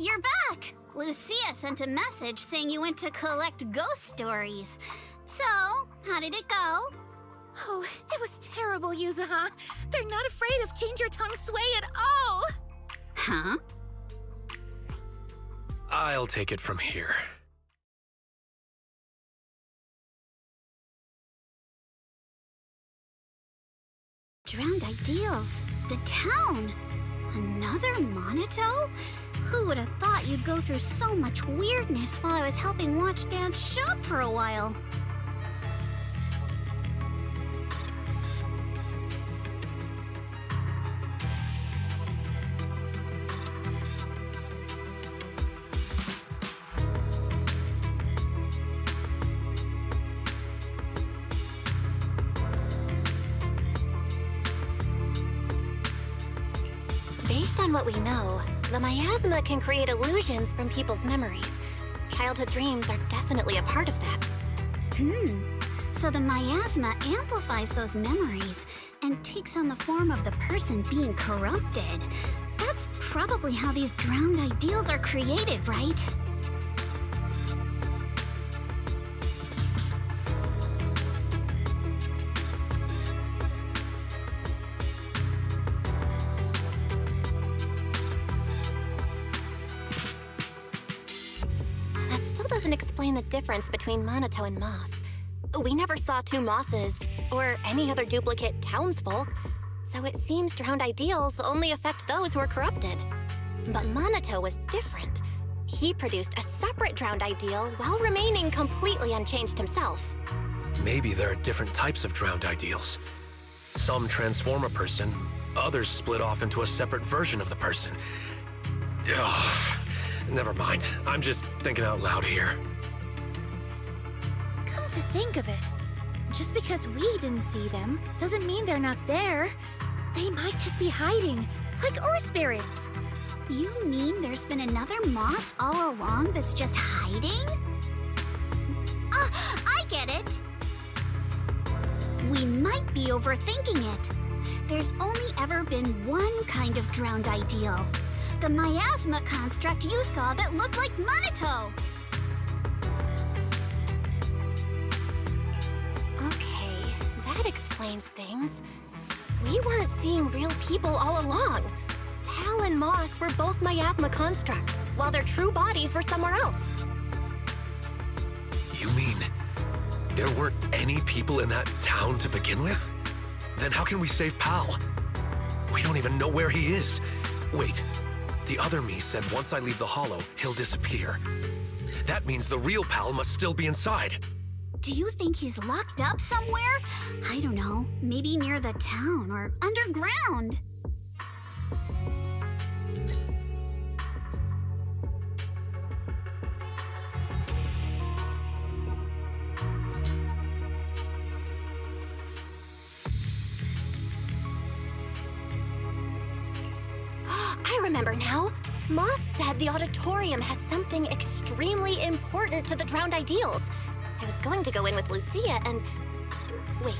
you're back! Lucia sent a message saying you went to collect ghost stories. So, how did it go? Oh, it was terrible, Yuzuha. They're not afraid of Change Your Tongue Sway at all! Huh? I'll take it from here. Drowned Ideals. The town. Another Monato? Who would have thought you'd go through so much weirdness while I was helping watch Dad's shop for a while? Based on what we know, the miasma can create illusions from people's memories. Childhood dreams are definitely a part of that. So the miasma amplifies those memories and takes on the form of the person being corrupted. That's probably how these drowned ideals are created, right? That still doesn't explain the difference between Monato and Moss. We never saw two Mosses, or any other duplicate townsfolk, so it seems drowned ideals only affect those who are corrupted. But Monato was different. He produced a separate drowned ideal while remaining completely unchanged himself. Maybe there are different types of drowned ideals. Some transform a person, others split off into a separate version of the person. Ugh, never mind. I'm just thinking out loud here. Come to think of it, just because we didn't see them doesn't mean they're not there. They might just be hiding, like Ore Spirits. You mean there's been another Moss all along that's just hiding? I get it! We might be overthinking it. There's only ever been one kind of drowned ideal. The miasma construct you saw that looked like Monato. Okay, that explains things. We weren't seeing real people all along. Pal and Moss were both miasma constructs, while their true bodies were somewhere else. You mean there weren't any people in that town to begin with? Then how can we save Pal? We don't even know where he is. Wait, the other me said once I leave the hollow, he'll disappear. That means the real Pal must still be inside. Do you think he's locked up somewhere? I don't know, maybe near the town or underground. I remember now. Moss said the auditorium has something extremely important to the drowned ideals. I was going to go in with Lucia and... Wait,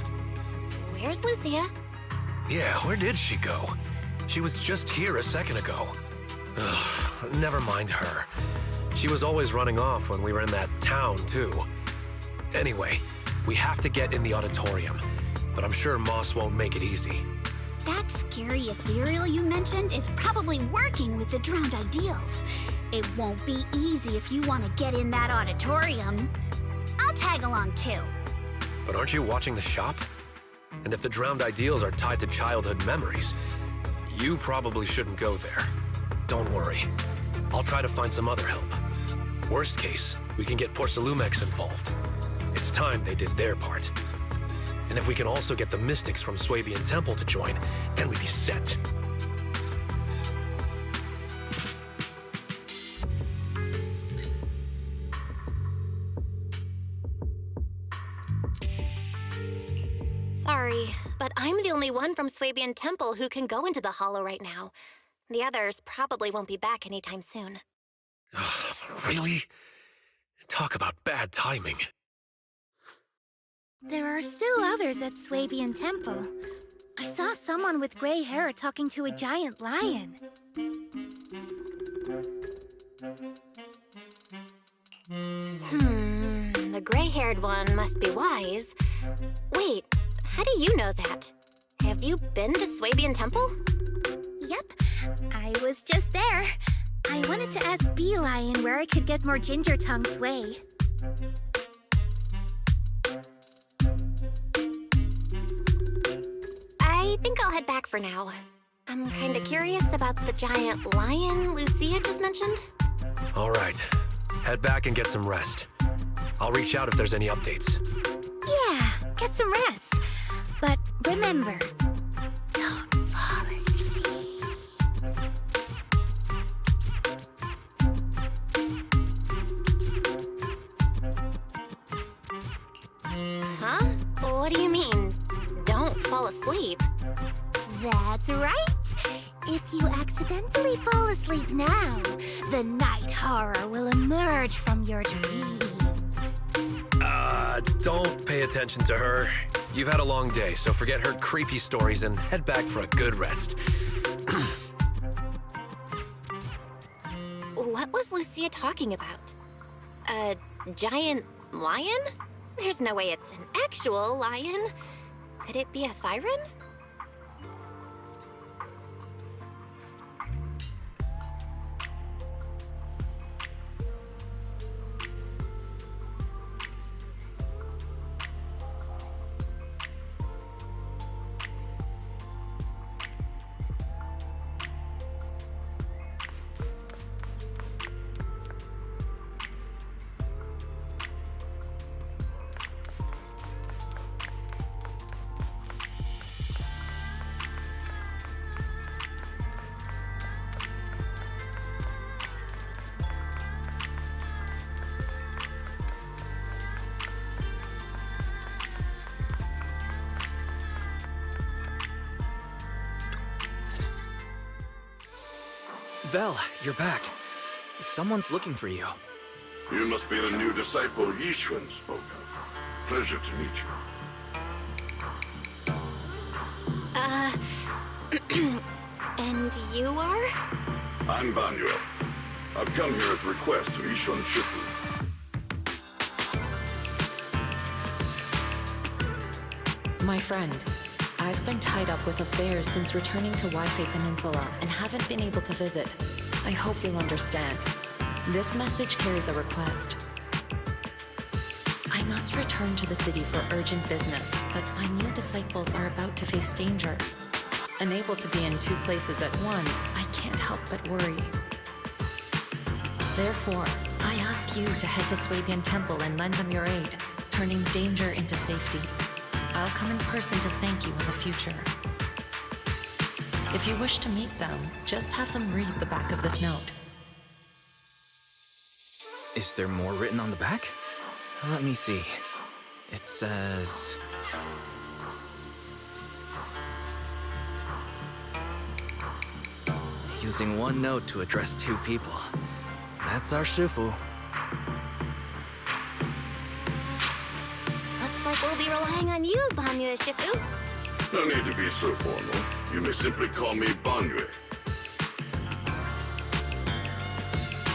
where's Lucia? Yeah, where did she go? She was just here a second ago. Ugh, never mind her. She was always running off when we were in that town, too. Anyway, we have to get in the auditorium, but I'm sure Moss won't make it easy. That scary ethereal you mentioned is probably working with the drowned ideals. It won't be easy if you want to get in that auditorium. I'll tag along too. But aren't you watching the shop? And if the drowned ideals are tied to childhood memories, you probably shouldn't go there. Don't worry. I'll try to find some other help. Worst case, we can get Porcelumex involved. It's time they did their part. And if we can also get the mystics from Swabian Temple to join, then we'd be set. Sorry, but I'm the only one from Swabian Temple who can go into the hollow right now. The others probably won't be back anytime soon. Really? Talk about bad timing. There are still others at Swabian Temple. I saw someone with gray hair talking to a giant lion. The gray-haired one must be wise. Wait, how do you know that? Have you been to Swabian Temple? Yep, I was just there. I wanted to ask Bee Lion where I could get more ginger tongue sway. I think I'll head back for now. I'm kinda curious about the giant lion Lucia just mentioned. All right. Head back and get some rest. I'll reach out if there's any updates. Yeah, get some rest. But remember, don't fall asleep. Huh? What do you mean, don't fall asleep? That's right. If you accidentally fall asleep now, the night horror will emerge from your dreams. Don't pay attention to her. You've had a long day, so forget her creepy stories and head back for a good rest. What was Lucia talking about? A giant lion? There's no way it's an actual lion. Could it be a Thyron? Belle, you're back. Someone's looking for you. You must be the new disciple Yixuan spoke of. Pleasure to meet you. And you are? I'm Banyue. I've come here at the request of Yixuan Shifu. My friend, I've been tied up with affairs since returning to Waifei Peninsula and haven't been able to visit. I hope you'll understand. This message carries a request. I must return to the city for urgent business, but my new disciples are about to face danger. Unable to be in two places at once, I can't help but worry. Therefore, I ask you to head to Swabian Temple and lend them your aid, turning danger into safety. I'll come in person to thank you in the future. If you wish to meet them, just have them read the back of this note. Is there more written on the back? Let me see. It says... Using one note to address two people. That's our Shifu. Looks like we'll be relying on you, Banyue Shifu. No need to be so formal. You may simply call me Banyue.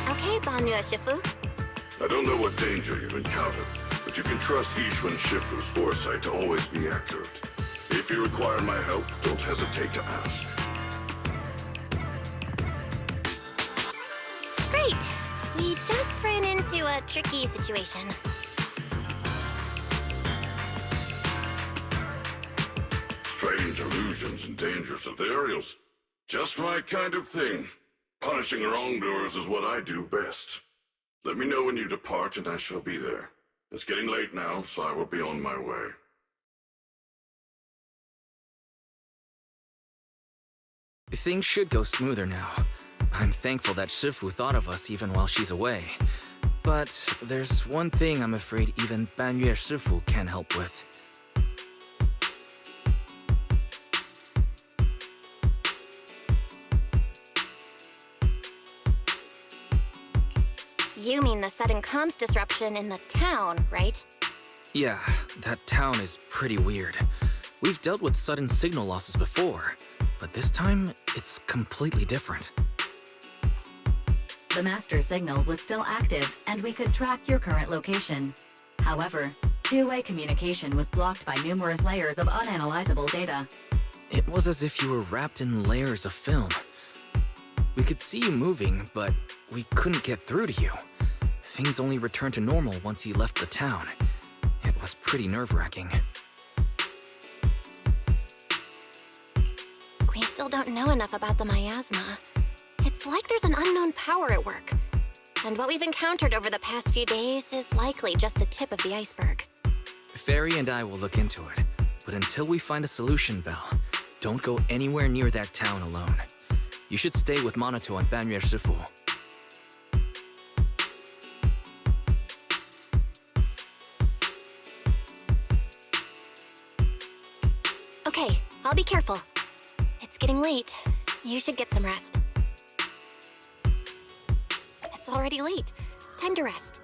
Okay, Banyue Shifu. I don't know what danger you've encountered, but you can trust Yixuan Shifu's foresight to always be accurate. If you require my help, don't hesitate to ask. Great. We just ran into a tricky situation. Strange illusions and dangerous ethereals. Just my kind of thing. Punishing wrongdoers is what I do best. Let me know when you depart and I shall be there. It's getting late now, so I will be on my way. Things should go smoother now. I'm thankful that Shifu thought of us even while she's away. But there's one thing I'm afraid even Banyue Shifu can't help with. You mean the sudden comms disruption in the town, right? Yeah, that town is pretty weird. We've dealt with sudden signal losses before, but this time, it's completely different. The master signal was still active, and we could track your current location. However, two-way communication was blocked by numerous layers of unanalyzable data. It was as if you were wrapped in layers of film. We could see you moving, but we couldn't get through to you. Things only returned to normal once he left the town. It was pretty nerve-wracking. We still don't know enough about the miasma. It's like there's an unknown power at work. And what we've encountered over the past few days is likely just the tip of the iceberg. Fairy and I will look into it, but until we find a solution, Belle, don't go anywhere near that town alone. You should stay with Minato and Banyue Shifu. Okay, I'll be careful. It's getting late. You should get some rest. It's already late. Time to rest.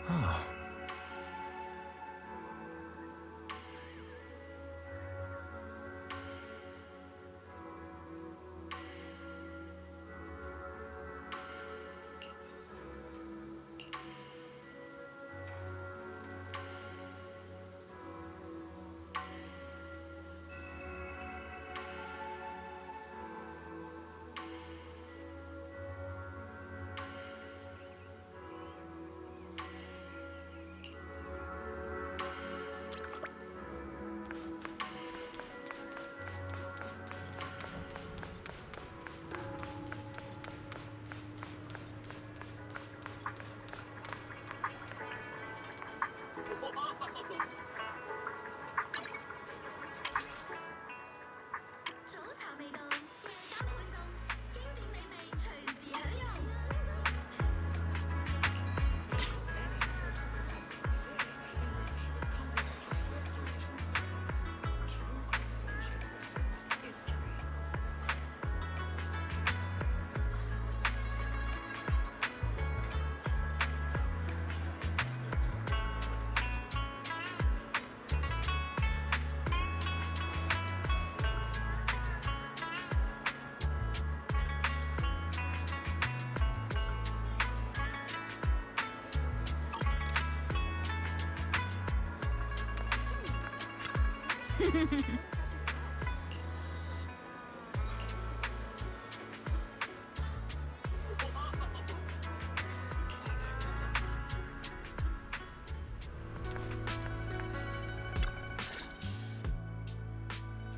Oh.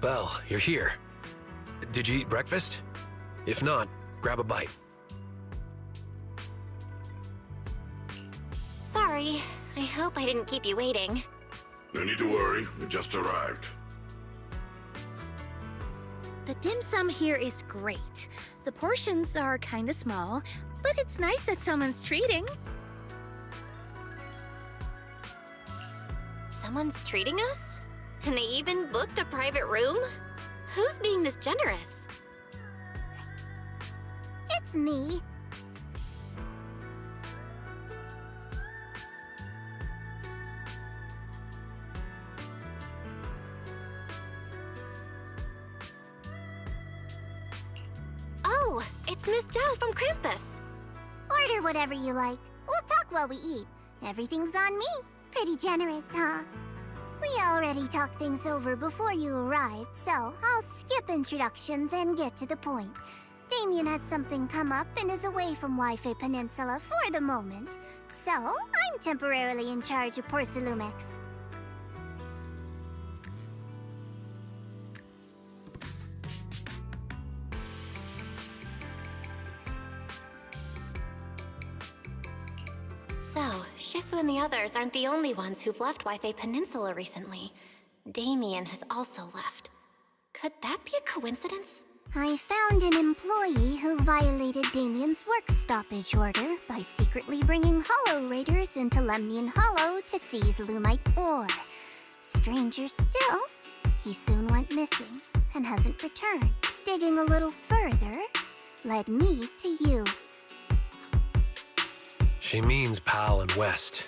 Belle, you're here. Did you eat breakfast? If not, grab a bite. Sorry. I hope I didn't keep you waiting. No need to worry, we just arrived. The dim sum here is great. The portions are kinda small, but it's nice that someone's treating. Someone's treating us? And they even booked a private room? Who's being this generous? It's me. Oh, it's Miss Zhao from Krampus. Order whatever you like. We'll talk while we eat. Everything's on me. Pretty generous, huh? We already talked things over before you arrived, so I'll skip introductions and get to the point. Damien had something come up and is away from Wi-Fi Peninsula for the moment, so I'm temporarily in charge of Porcelumex. So, Shifu and the others aren't the only ones who've left Wi-Fi Peninsula recently. Damien has also left. Could that be a coincidence? I found an employee who violated Damien's work stoppage order by secretly bringing Hollow Raiders into Lemnian Hollow to seize Lumite ore. Stranger still, he soon went missing and hasn't returned. Digging a little further led me to you. She means Pal and West.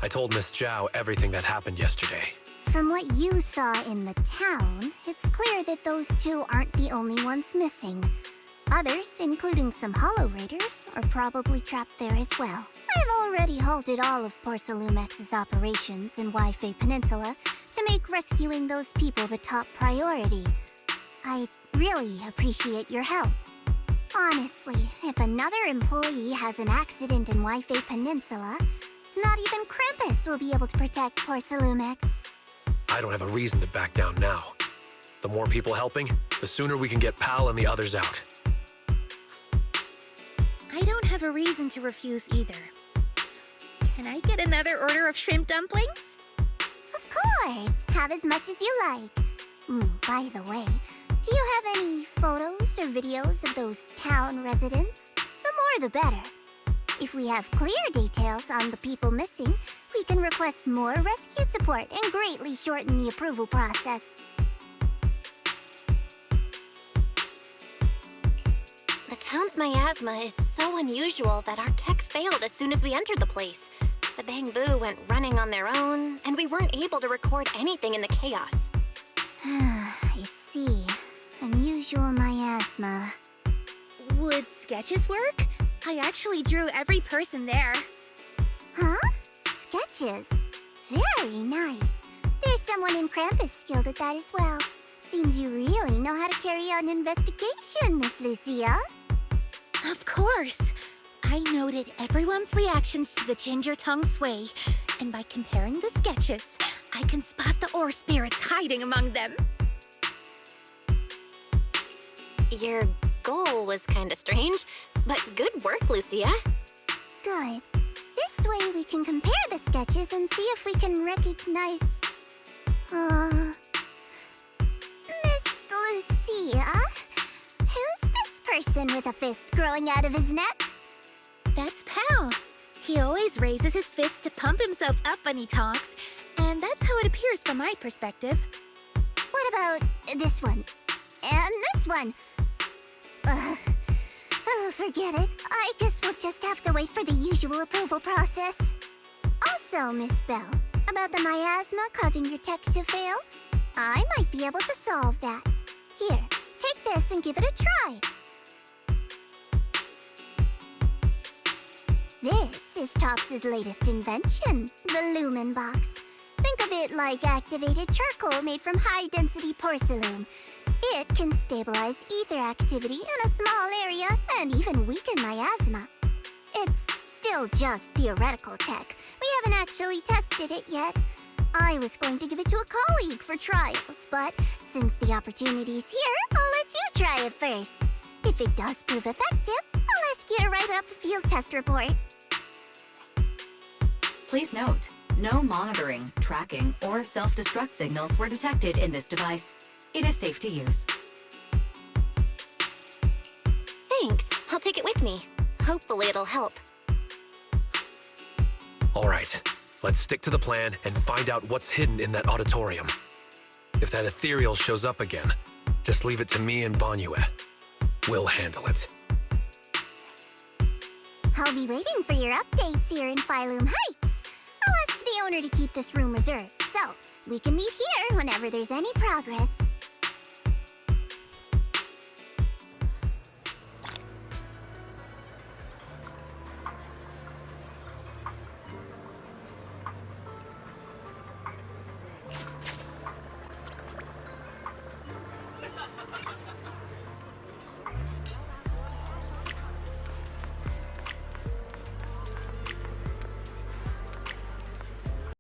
I told Miss Zhao everything that happened yesterday. From what you saw in the town, it's clear that those two aren't the only ones missing. Others, including some Hollow Raiders, are probably trapped there as well. I've already halted all of Porcelumex's operations in Wi-Fi Peninsula to make rescuing those people the top priority. I really appreciate your help. Honestly, if another employee has an accident in Wi-Fi Peninsula, not even Krampus will be able to protect Porcelumex. I don't have a reason to back down now. The more people helping, the sooner we can get Pal and the others out. I don't have a reason to refuse either. Can I get another order of shrimp dumplings? Of course! Have as much as you like. By the way, do you have any photos or videos of those town residents? The more the better. If we have clear details on the people missing, we can request more rescue support and greatly shorten the approval process. The town's miasma is so unusual that our tech failed as soon as we entered the place. The Bangbu went running on their own, and we weren't able to record anything in the chaos. I see. Unusual miasma. Would sketches work? I actually drew every person there. Huh? Sketches? Very nice. There's someone in Krampus skilled at that as well. Seems you really know how to carry out an investigation, Miss Lucia. Of course. I noted everyone's reactions to the ginger tongue sway, and by comparing the sketches, I can spot the ore spirits hiding among them. Your goal was kinda strange, but good work, Lucia. Good. This way we can compare the sketches and see if we can recognize... Miss Lucia? Who's this person with a fist growing out of his neck? That's Pal. He always raises his fist to pump himself up when he talks, and that's how it appears from my perspective. What about this one? And this one? Forget it. I guess we'll just have to wait for the usual approval process. Also, Miss Bell, about the miasma causing your tech to fail, I might be able to solve that. Here, take this and give it a try. This is Tops's latest invention, the Lumen Box. Think of it like activated charcoal made from high-density porcelain. It can stabilize ether activity in a small area and even weaken miasma. It's still just theoretical tech. We haven't actually tested it yet. I was going to give it to a colleague for trials, but since the opportunity's here, I'll let you try it first. If it does prove effective, I'll ask you to write up a field test report. Please note, no monitoring, tracking, or self-destruct signals were detected in this device. It is safe to use. Thanks. I'll take it with me. Hopefully it'll help. All right, let's stick to the plan and find out what's hidden in that auditorium. If that ethereal shows up again, just leave it to me and Banyue. We'll handle it. I'll be waiting for your updates here in Phylum Heights. I'll ask the owner to keep this room reserved, so we can meet here whenever there's any progress.